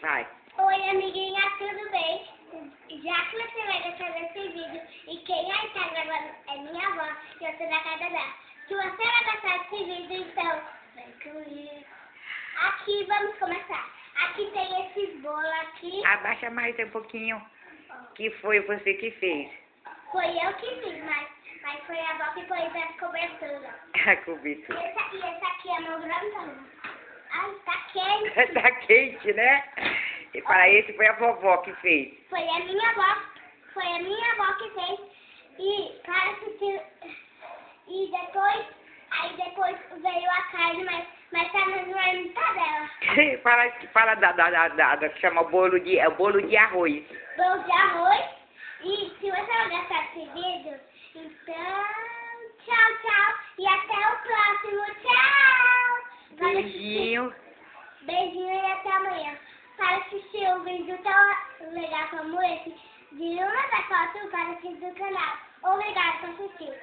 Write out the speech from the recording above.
Vai. Oi, amiguinha, tudo bem? Já que você vai gostar desse vídeo e quem aí tá gravando é minha avó, e eu tô na casa dela. Se você vai gostar desse vídeo, então vem comigo. Aqui, vamos começar. Aqui tem esses bolos aqui. Abaixa mais um pouquinho. Que foi você que fez? Foi eu que fiz, mas foi a avó que pôs as coberturas. A cobertura. E esse aqui é meu grandão. Ai, tá quente. Tá quente, né? E para esse foi a vovó que fez. Foi a minha avó que fez. E parece que... E depois veio a carne, mas tá nas marmitadelas. Fala que chama bolo de arroz. Bolo de arroz. E se você não gostar desse vídeo, então tchau, tchau. E até o próximo. Tchau. Beijinho. Beijinho e até amanhã. Para assistir um vídeo tão legal como esse, de uma da foto para assistir do canal. Obrigado por assistir.